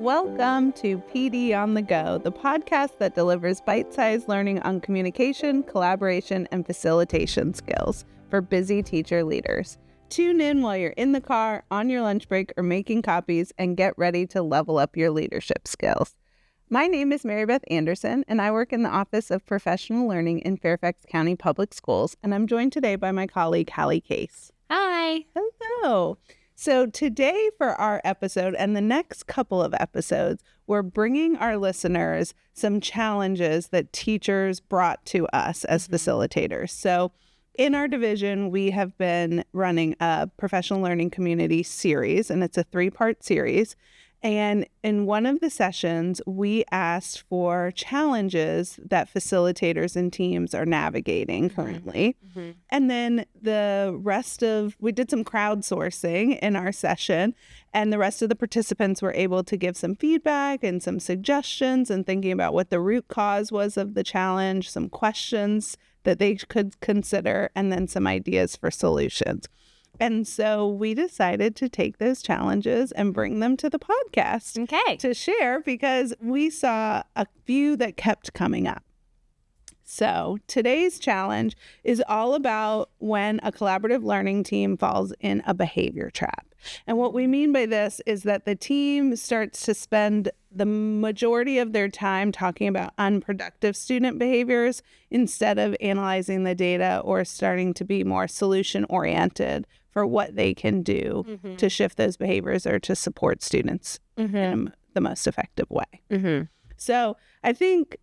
Welcome to PD on the Go, the podcast that delivers bite-sized learning on communication, collaboration, and facilitation skills for busy teacher leaders. Tune in while you're in the car, on your lunch break, or making copies, and get ready to level up your leadership skills. My name is Mary Beth Anderson, and I work in the Office of Professional Learning in Fairfax County Public Schools, and I'm joined today by my colleague, Hallie Case. Hi. Hello. So today for our episode and the next couple of episodes, we're bringing our listeners some challenges that teachers brought to us as facilitators. So in our division, we have been running a professional learning community series, and it's a 3-part series. And in one of the sessions, we asked for challenges that facilitators and teams are navigating currently. And then we did some crowdsourcing in our session, and the rest of the participants were able to give some feedback and some suggestions and thinking about what the root cause was of the challenge, some questions that they could consider, and then some ideas for solutions. And so we decided to take those challenges and bring them to the podcast to share because we saw a few that kept coming up. So today's challenge is all about when a collaborative learning team falls in a behavior trap. And what we mean by this is that the team starts to spend the majority of their time talking about unproductive student behaviors instead of analyzing the data or starting to be more solution-oriented for what they can do to shift those behaviors or to support students in the most effective way. So I think,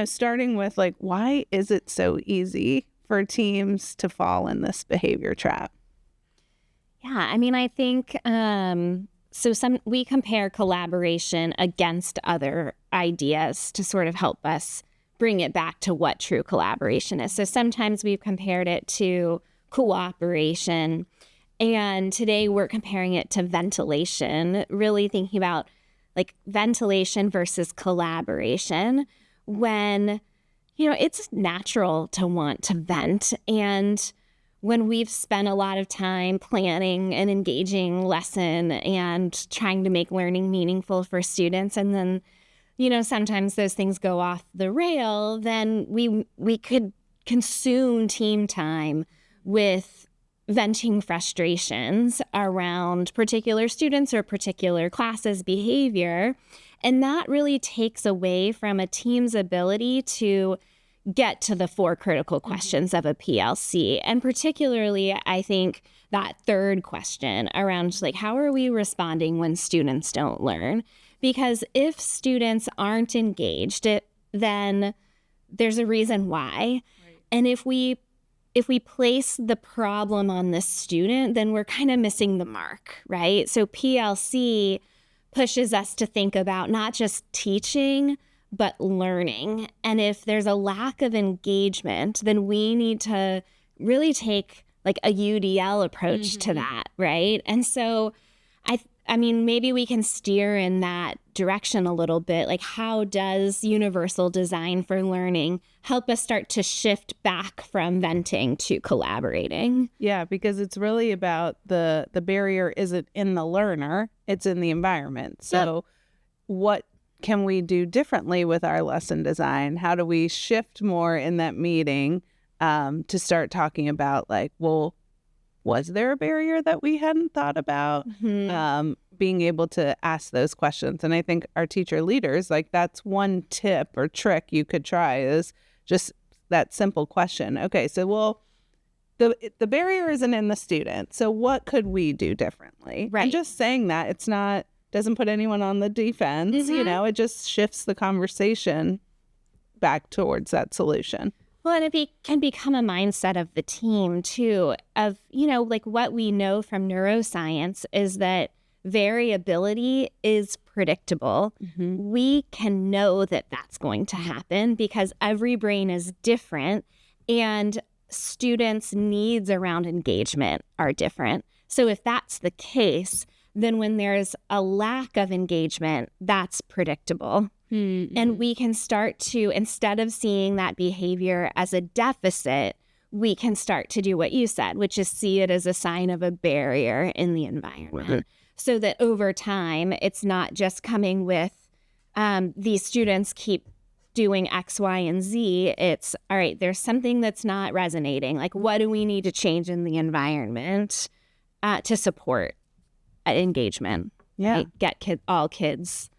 starting with why is it so easy for teams to fall in this behavior trap? Yeah, I think we compare collaboration against other ideas to sort of help us bring it back to what true collaboration is. So sometimes we've compared it to cooperation, and today we're comparing it to ventilation, really thinking about ventilation versus collaboration when, it's natural to want to vent. And when we've spent a lot of time planning an engaging lesson and trying to make learning meaningful for students, and then, sometimes those things go off the rail, then we could consume team time with venting frustrations around particular students or particular classes' behavior. And that really takes away from a team's ability to get to the 4 critical questions of a PLC. And particularly, I think that third question around how are we responding when students don't learn? Because if students aren't engaged, then there's a reason why. Right. And if we place the problem on the student, then we're kind of missing the mark, right? So PLC pushes us to think about not just teaching, but learning. And if there's a lack of engagement, then we need to really take a UDL approach to that, right? And so I mean, maybe we can steer in that direction a little bit. How does universal design for learning help us start to shift back from venting to collaborating? Yeah, because it's really about the barrier isn't in the learner, it's in the environment. So what can we do differently with our lesson design? How do we shift more in that meeting to start talking about was there a barrier that we hadn't thought about? Being able to ask those questions. And I think our teacher leaders, that's one tip or trick you could try is just that simple question. Okay, so the barrier isn't in the student. So what could we do differently? Right. And just saying that doesn't put anyone on the defense, it just shifts the conversation back towards that solution. Well, and it can become a mindset of the team, too, of, what we know from neuroscience is that variability is predictable. We can know that that's going to happen because every brain is different and students' needs around engagement are different. So if that's the case, then when there's a lack of engagement, that's predictable. And we can start to, instead of seeing that behavior as a deficit, we can start to do what you said, which is see it as a sign of a barrier in the environment. so that over time, it's not just coming with these students keep doing X, Y, and Z. It's, all right, there's something that's not resonating. Like, what do we need to change in the environment to support engagement? Yeah. Right? Get all kids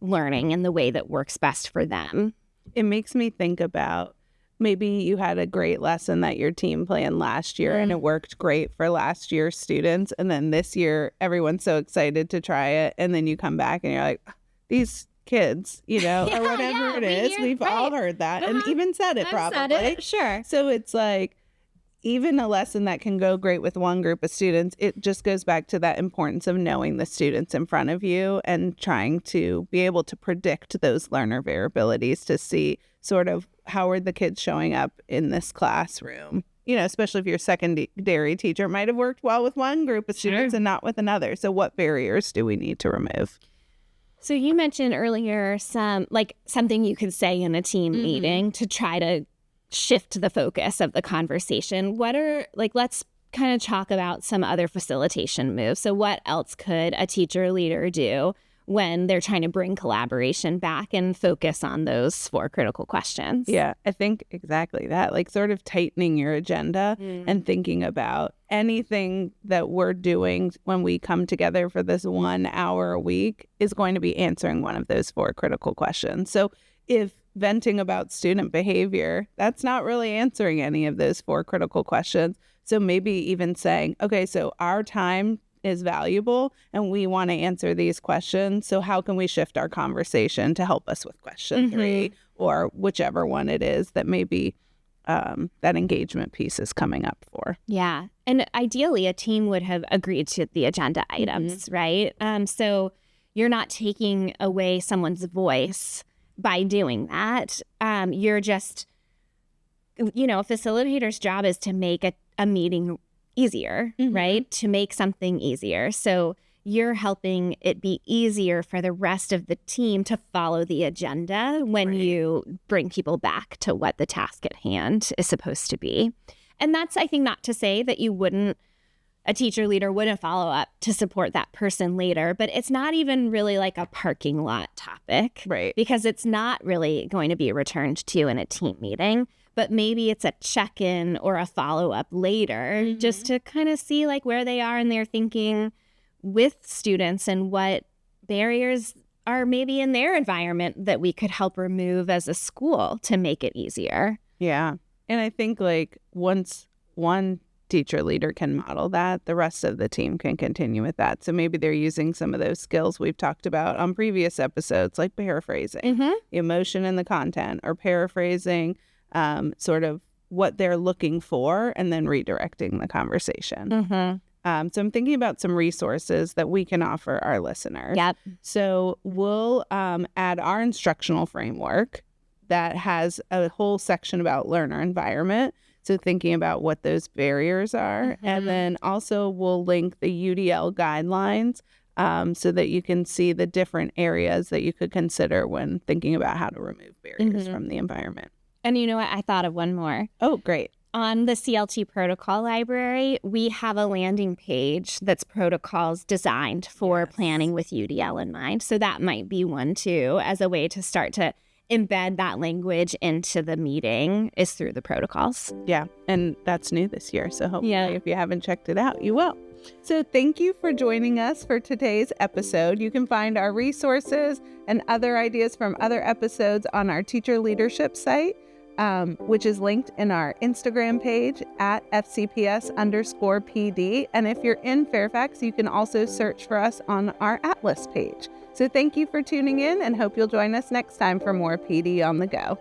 learning in the way that works best for them. It makes me think about maybe you had a great lesson that your team planned last year and it worked great for last year's students. And then this year, everyone's so excited to try it. And then you come back and you're like, these kids, or whatever it is. We've all heard that and even said it probably. Said it, sure. So it's like, even a lesson that can go great with one group of students, it just goes back to that importance of knowing the students in front of you and trying to be able to predict those learner variabilities to see sort of how are the kids showing up in this classroom. Especially if your secondary teacher might have worked well with one group of students and not with another. So what barriers do we need to remove? So you mentioned earlier something you could say in a team meeting to try to shift the focus of the conversation. Let's kind of talk about some other facilitation moves. So what else could a teacher leader do when they're trying to bring collaboration back and focus on those 4 critical questions? Yeah, I think exactly that, like sort of tightening your agenda and thinking about anything that we're doing when we come together for this 1 hour a week is going to be answering one of those 4 critical questions. So if venting about student behavior, that's not really answering any of those 4 critical questions. So maybe even saying, okay, so our time is valuable and we want to answer these questions. So how can we shift our conversation to help us with question 3 or whichever one it is that maybe that engagement piece is coming up for? Yeah. And ideally, a team would have agreed to the agenda items, right? So you're not taking away someone's voice by doing that. You're just, a facilitator's job is to make a meeting easier, right? To make something easier. So you're helping it be easier for the rest of the team to follow the agenda when you bring people back to what the task at hand is supposed to be. And that's, I think, not to say that a teacher leader wouldn't follow up to support that person later, but it's not even really like a parking lot topic, right? Because it's not really going to be returned to in a team meeting, but maybe it's a check-in or a follow-up later just to kind of see like where they are in their thinking with students and what barriers are maybe in their environment that we could help remove as a school to make it easier. Yeah. And I think like once one teacher leader can model that, the rest of the team can continue with that. So maybe they're using some of those skills we've talked about on previous episodes, like paraphrasing the emotion and the content, or paraphrasing sort of what they're looking for and then redirecting the conversation. So I'm thinking about some resources that we can offer our listeners. Yep. So we'll add our instructional framework that has a whole section about learner environment. So thinking about what those barriers are. And then also we'll link the UDL guidelines so that you can see the different areas that you could consider when thinking about how to remove barriers from the environment. And you know what? I thought of one more. Oh, great. On the CLT protocol library, we have a landing page that's protocols designed for planning with UDL in mind. So that might be one too, as a way to start to embed that language into the meeting is through the protocols. Yeah. And that's new this year. So hopefully if you haven't checked it out, you will. So thank you for joining us for today's episode. You can find our resources and other ideas from other episodes on our teacher leadership site, which is linked in our Instagram page at FCPS_PD. And if you're in Fairfax, you can also search for us on our Atlas page. So thank you for tuning in and hope you'll join us next time for more PD on the Go.